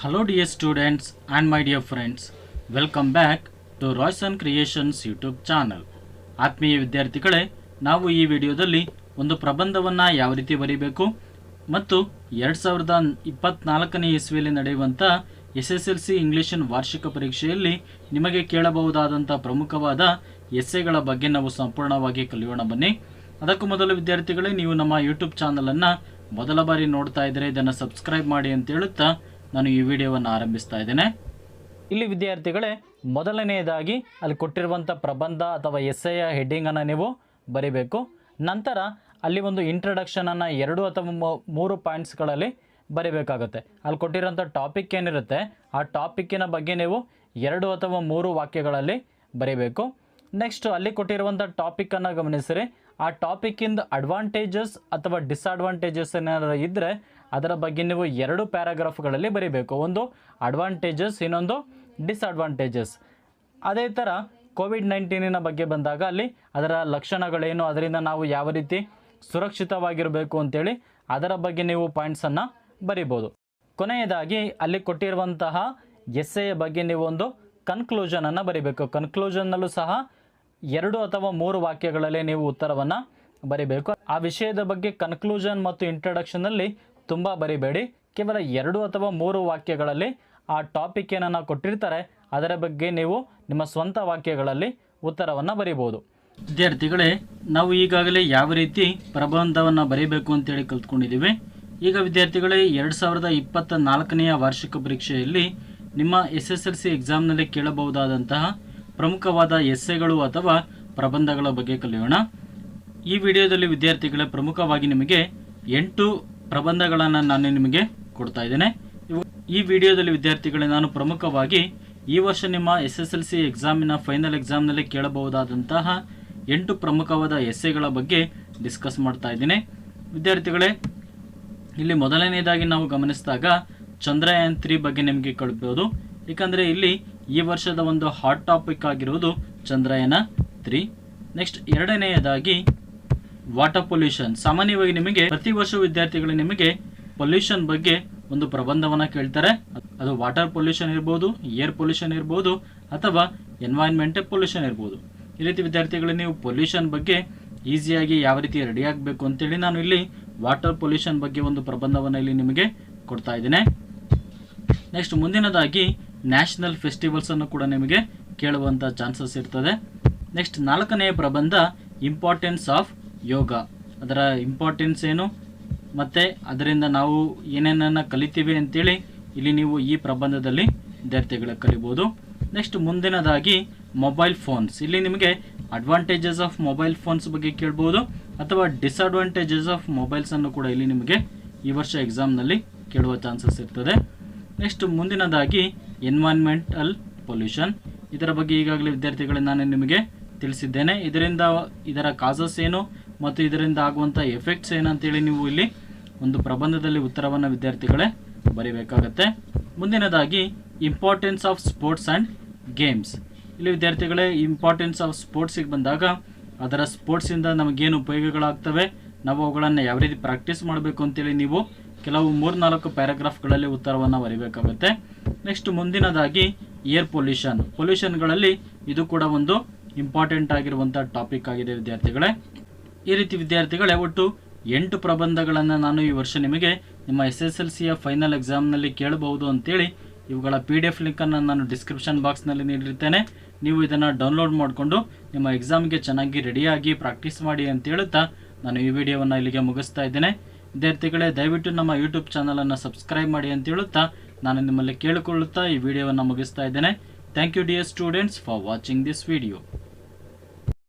Hello dear students and my dear friends, welcome back to Royson Creations YouTube channel. ಆತ್ಮೀಯ ವಿದ್ಯಾರ್ಥಿಗಳೇ, ನಾವು ಈ ವಿಡಿಯೋದಲ್ಲಿ ಒಂದು ಪ್ರಬಂಧವನ್ನು ಯಾವ ರೀತಿ ಬರೀಬೇಕು ಮತ್ತು 2024ನೇ ಇಸ್ವಿಯಲ್ಲಿ ನಡೆಯುವಂಥ SSLC ಇಂಗ್ಲಿಷಿನ ವಾರ್ಷಿಕ ಪರೀಕ್ಷೆಯಲ್ಲಿ ನಿಮಗೆ ಕೇಳಬಹುದಾದಂಥ ಪ್ರಮುಖವಾದ ಎಸ್ಸೆಗಳ ಬಗ್ಗೆ ನಾವು ಸಂಪೂರ್ಣವಾಗಿ ಕಲಿಯೋಣ ಬನ್ನಿ. ಅದಕ್ಕೂ ಮೊದಲು ವಿದ್ಯಾರ್ಥಿಗಳೇ, ನೀವು ನಮ್ಮ ಯೂಟ್ಯೂಬ್ ಚಾನಲನ್ನು ಮೊದಲ ಬಾರಿ ನೋಡ್ತಾ ಇದ್ದರೆ ಇದನ್ನು ಸಬ್ಸ್ಕ್ರೈಬ್ ಮಾಡಿ ಅಂತ ಹೇಳುತ್ತಾ ನಾನು ಈ ವಿಡಿಯೋವನ್ನು ಆರಂಭಿಸ್ತಾ ಇದ್ದೇನೆ. ಇಲ್ಲಿ ವಿದ್ಯಾರ್ಥಿಗಳೇ, ಮೊದಲನೆಯದಾಗಿ ಅಲ್ಲಿ ಕೊಟ್ಟಿರುವಂಥ ಪ್ರಬಂಧ ಅಥವಾ ಎಸ್ಸೆಯ ಹೆಡ್ಡಿಂಗನ್ನು ನೀವು ಬರೀಬೇಕು. ನಂತರ ಅಲ್ಲಿ ಒಂದು ಇಂಟ್ರಡಕ್ಷನನ್ನು 2 ಅಥವಾ 3 ಪಾಯಿಂಟ್ಸ್ಗಳಲ್ಲಿ ಬರೀಬೇಕಾಗುತ್ತೆ. ಅಲ್ಲಿ ಕೊಟ್ಟಿರೋಂಥ ಟಾಪಿಕ್ ಏನಿರುತ್ತೆ ಆ ಟಾಪಿಕ್ಕಿನ ಬಗ್ಗೆ ನೀವು 2 ಅಥವಾ 3 ವಾಕ್ಯಗಳಲ್ಲಿ ಬರೀಬೇಕು. ನೆಕ್ಸ್ಟ್ ಅಲ್ಲಿ ಕೊಟ್ಟಿರುವಂಥ ಟಾಪಿಕನ್ನು ಗಮನಿಸಿರಿ. ಆ ಟಾಪಿಕ್ಕಿಂದ ಅಡ್ವಾಂಟೇಜಸ್ ಅಥವಾ ಡಿಸ್ಅಡ್ವಾಂಟೇಜಸ್ ಏನಾದರೂ ಇದ್ದರೆ ಅದರ ಬಗ್ಗೆ ನೀವು 2 ಪ್ಯಾರಾಗ್ರಾಫ್ಗಳಲ್ಲಿ ಬರೀಬೇಕು. ಒಂದು ಅಡ್ವಾಂಟೇಜಸ್, ಇನ್ನೊಂದು ಡಿಸ್ಅಡ್ವಾಂಟೇಜಸ್. ಅದೇ ಥರ ಕೋವಿಡ್-19 ಬಗ್ಗೆ ಬಂದಾಗ ಅಲ್ಲಿ ಅದರ ಲಕ್ಷಣಗಳೇನು, ಅದರಿಂದ ನಾವು ಯಾವ ರೀತಿ ಸುರಕ್ಷಿತವಾಗಿರಬೇಕು ಅಂತೇಳಿ ಅದರ ಬಗ್ಗೆ ನೀವು ಪಾಯಿಂಟ್ಸನ್ನು ಬರಿಬೋದು. ಕೊನೆಯದಾಗಿ ಅಲ್ಲಿ ಕೊಟ್ಟಿರುವಂತಹ ಎಸ್ಸೆಯ ಬಗ್ಗೆ ನೀವು ಒಂದು ಕನ್ಕ್ಲೂಷನನ್ನು ಬರೀಬೇಕು. ಕನ್ಕ್ಲೂಷನ್ನಲ್ಲೂ ಸಹ 2 ಅಥವಾ 3 ವಾಕ್ಯಗಳಲ್ಲಿ ನೀವು ಉತ್ತರವನ್ನು ಬರೀಬೇಕು. ಆ ವಿಷಯದ ಬಗ್ಗೆ ಕನ್ಕ್ಲೂಷನ್ ಮತ್ತು ಇಂಟ್ರಡಕ್ಷನಲ್ಲಿ ತುಂಬ ಬರಿಬೇಡಿ. ಕೇವಲ 2 ಅಥವಾ 3 ವಾಕ್ಯಗಳಲ್ಲಿ ಆ ಟಾಪಿಕ್ ಏನನ್ನು ಕೊಟ್ಟಿರ್ತಾರೆ ಅದರ ಬಗ್ಗೆ ನೀವು ನಿಮ್ಮ ಸ್ವಂತ ವಾಕ್ಯಗಳಲ್ಲಿ ಉತ್ತರವನ್ನು ಬರೀಬೋದು. ವಿದ್ಯಾರ್ಥಿಗಳೇ, ನಾವು ಈಗಾಗಲೇ ಯಾವ ರೀತಿ ಪ್ರಬಂಧವನ್ನು ಬರೀಬೇಕು ಅಂತೇಳಿ ಕಲ್ತ್ಕೊಂಡಿದ್ದೀವಿ. ಈಗ ವಿದ್ಯಾರ್ಥಿಗಳೇ, 2024ನೇ ವಾರ್ಷಿಕ ಪರೀಕ್ಷೆಯಲ್ಲಿ ನಿಮ್ಮ SSLC ಎಕ್ಸಾಮ್ನಲ್ಲಿ ಕೇಳಬಹುದಾದಂತಹ ಪ್ರಮುಖವಾದ ಎಸ್ಸೆಗಳು ಅಥವಾ ಪ್ರಬಂಧಗಳ ಬಗ್ಗೆ ಕಲಿಯೋಣ. ಈ ವಿಡಿಯೋದಲ್ಲಿ ವಿದ್ಯಾರ್ಥಿಗಳೇ, ಪ್ರಮುಖವಾಗಿ ನಿಮಗೆ 8 ಪ್ರಬಂಧಗಳನ್ನು ನಾನು ನಿಮಗೆ ಕೊಡ್ತಾ ಇದ್ದೇನೆ. ಈ ವಿಡಿಯೋದಲ್ಲಿ ವಿದ್ಯಾರ್ಥಿಗಳೇ, ನಾನು ಪ್ರಮುಖವಾಗಿ ಈ ವರ್ಷ ನಿಮ್ಮ SSLC ಎಕ್ಸಾಮಿನ ಫೈನಲ್ ಎಕ್ಸಾಮ್ನಲ್ಲಿ ಕೇಳಬಹುದಾದಂತಹ 8 ಪ್ರಮುಖವಾದ ಎಸ್ಸೆಗಳ ಬಗ್ಗೆ ಡಿಸ್ಕಸ್ ಮಾಡ್ತಾ ಇದ್ದೀನಿ. ವಿದ್ಯಾರ್ಥಿಗಳೇ, ಇಲ್ಲಿ ಮೊದಲನೆಯದಾಗಿ ನಾವು ಗಮನಿಸಿದಾಗ ಚಂದ್ರಯಾನ್ 3 ಬಗ್ಗೆ ನಿಮಗೆ ಕಳಿಸ್ಬೋದು. ಏಕೆಂದರೆ ಇಲ್ಲಿ ಈ ವರ್ಷದ ಒಂದು ಹಾಟ್ ಟಾಪಿಕ್ ಆಗಿರುವುದು ಚಂದ್ರಯಾನ 3. ನೆಕ್ಸ್ಟ್ ಎರಡನೆಯದಾಗಿ ವಾಟರ್ ಪೊಲ್ಯೂಷನ್. ಸಾಮಾನ್ಯವಾಗಿ ನಿಮಗೆ ಪ್ರತಿ ವರ್ಷ ವಿದ್ಯಾರ್ಥಿಗಳು ನಿಮಗೆ ಪೊಲ್ಯೂಷನ್ ಬಗ್ಗೆ ಒಂದು ಪ್ರಬಂಧವನ್ನು ಕೇಳ್ತಾರೆ. ಅದು ವಾಟರ್ ಪೊಲ್ಯೂಷನ್ ಇರ್ಬೋದು, ಏರ್ ಪೊಲ್ಯೂಷನ್ ಇರ್ಬೋದು, ಅಥವಾ ಎನ್ವೈರ್ನ್ಮೆಂಟಲ್ ಪೊಲ್ಯೂಷನ್ ಇರ್ಬೋದು. ಈ ರೀತಿ ವಿದ್ಯಾರ್ಥಿಗಳು ನೀವು ಪೊಲ್ಯೂಷನ್ ಬಗ್ಗೆ ಈಸಿಯಾಗಿ ಯಾವ ರೀತಿ ರೆಡಿ ಆಗಬೇಕು ಅಂತೇಳಿ ನಾನು ಇಲ್ಲಿ ವಾಟರ್ ಪೊಲ್ಯೂಷನ್ ಬಗ್ಗೆ ಒಂದು ಪ್ರಬಂಧವನ್ನು ಇಲ್ಲಿ ನಿಮಗೆ ಕೊಡ್ತಾ ಇದ್ದೇನೆ. ನೆಕ್ಸ್ಟ್ ಮುಂದಿನದಾಗಿ ನ್ಯಾಷನಲ್ ಫೆಸ್ಟಿವಲ್ಸನ್ನು ಕೂಡ ನಿಮಗೆ ಕೇಳುವಂಥ ಚಾನ್ಸಸ್ ಇರ್ತದೆ. ನೆಕ್ಸ್ಟ್ 4ನೇ ಪ್ರಬಂಧ ಇಂಪಾರ್ಟೆನ್ಸ್ ಆಫ್ ಯೋಗ. ಅದರ ಇಂಪಾರ್ಟೆನ್ಸ್ ಏನು ಮತ್ತು ಅದರಿಂದ ನಾವು ಏನೇನನ್ನು ಕಲಿತೀವಿ ಅಂತೇಳಿ ಇಲ್ಲಿ ನೀವು ಈ ಪ್ರಬಂಧದಲ್ಲಿ ವಿದ್ಯಾರ್ಥಿಗಳು ಕಲಿಬೋದು. ನೆಕ್ಸ್ಟ್ ಮುಂದಿನದಾಗಿ ಮೊಬೈಲ್ ಫೋನ್ಸ್. ಇಲ್ಲಿ ನಿಮಗೆ ಅಡ್ವಾಂಟೇಜಸ್ ಆಫ್ ಮೊಬೈಲ್ ಫೋನ್ಸ್ ಬಗ್ಗೆ ಕೇಳ್ಬೋದು ಅಥವಾ ಡಿಸ್ಅಡ್ವಾಂಟೇಜಸ್ ಆಫ್ ಮೊಬೈಲ್ಸನ್ನು ಕೂಡ ಇಲ್ಲಿ ನಿಮಗೆ ಈ ವರ್ಷ ಎಕ್ಸಾಮ್ನಲ್ಲಿ ಕೇಳುವ ಚಾನ್ಸಸ್ ಇರ್ತದೆ. ನೆಕ್ಸ್ಟ್ ಮುಂದಿನದಾಗಿ ಎನ್ವೈರ್ನ್ಮೆಂಟಲ್ ಪೊಲ್ಯೂಷನ್. ಇದರ ಬಗ್ಗೆ ಈಗಾಗಲೇ ವಿದ್ಯಾರ್ಥಿಗಳೇ ನಾನು ನಿಮಗೆ ತಿಳಿಸಿದ್ದೇನೆ. ಇದರ ಕಾಸಸ್ ಏನು ಮತ್ತು ಇದರಿಂದ ಆಗುವಂಥ ಎಫೆಕ್ಟ್ಸ್ ಏನಂತೇಳಿ ನೀವು ಇಲ್ಲಿ ಒಂದು ಪ್ರಬಂಧದಲ್ಲಿ ಉತ್ತರವನ್ನು ವಿದ್ಯಾರ್ಥಿಗಳೇ ಬರೀಬೇಕಾಗತ್ತೆ. ಮುಂದಿನದಾಗಿ importance of sports and games. ಇಲ್ಲಿ ವಿದ್ಯಾರ್ಥಿಗಳೇ, ಇಂಪಾರ್ಟೆನ್ಸ್ ಆಫ್ ಸ್ಪೋರ್ಟ್ಸಿಗೆ ಬಂದಾಗ ಅದರ ಸ್ಪೋರ್ಟ್ಸಿಂದ ನಮಗೇನು ಉಪಯೋಗಗಳಾಗ್ತವೆ, ನಾವು ಅವುಗಳನ್ನು ಯಾವ ರೀತಿ ಪ್ರಾಕ್ಟೀಸ್ ಮಾಡಬೇಕು ಅಂತೇಳಿ ನೀವು ಕೆಲವು 3-4 ಪ್ಯಾರಾಗ್ರಾಫ್ಗಳಲ್ಲಿ ಉತ್ತರವನ್ನು ಬರೀಬೇಕಾಗುತ್ತೆ. ನೆಕ್ಸ್ಟ್ ಮುಂದಿನದಾಗಿ ಏರ್ ಪೊಲ್ಯೂಷನ್ಗಳಲ್ಲಿ ಇದು ಕೂಡ ಒಂದು ಇಂಪಾರ್ಟೆಂಟ್ ಆಗಿರುವಂಥ ಟಾಪಿಕ್ ಆಗಿದೆ ವಿದ್ಯಾರ್ಥಿಗಳೇ. ಈ ರೀತಿ ವಿದ್ಯಾರ್ಥಿಗಳೇ, ಒಟ್ಟು 8 ಪ್ರಬಂಧಗಳನ್ನು ನಾನು ಈ ವರ್ಷ ನಿಮಗೆ ನಿಮ್ಮ SSLCಯ ಫೈನಲ್ ಎಕ್ಸಾಮ್ನಲ್ಲಿ ಕೇಳಬಹುದು ಅಂತೇಳಿ ಇವುಗಳ PDF ಲಿಂಕನ್ನು ನಾನು ಡಿಸ್ಕ್ರಿಪ್ಷನ್ ಬಾಕ್ಸ್ನಲ್ಲಿ ನೀಡಿರ್ತೇನೆ. ನೀವು ಇದನ್ನು ಡೌನ್ಲೋಡ್ ಮಾಡಿಕೊಂಡು ನಿಮ್ಮ ಎಕ್ಸಾಮ್ಗೆ ಚೆನ್ನಾಗಿ ರೆಡಿಯಾಗಿ ಪ್ರಾಕ್ಟೀಸ್ ಮಾಡಿ ಅಂತ ಹೇಳುತ್ತಾ ನಾನು ಈ ವಿಡಿಯೋವನ್ನು ಇಲ್ಲಿಗೆ ಮುಗಿಸ್ತಾ ಇದ್ದೇನೆ. ವಿದ್ಯಾರ್ಥಿಗಳೇ, ದಯವಿಟ್ಟು ನಮ್ಮ ಯೂಟ್ಯೂಬ್ ಚಾನಲನ್ನು ಸಬ್ಸ್ಕ್ರೈಬ್ ಮಾಡಿ ಅಂತ ಹೇಳುತ್ತಾ ನಾನು ನಿಮ್ಮಲ್ಲಿ ಕೇಳಿಕೊಳ್ಳುತ್ತಾ ಈ ವಿಡಿಯೋವನ್ನು ಮುಗಿಸ್ತಾ ಇದ್ದೇನೆ. Thank you dear students for watching this video.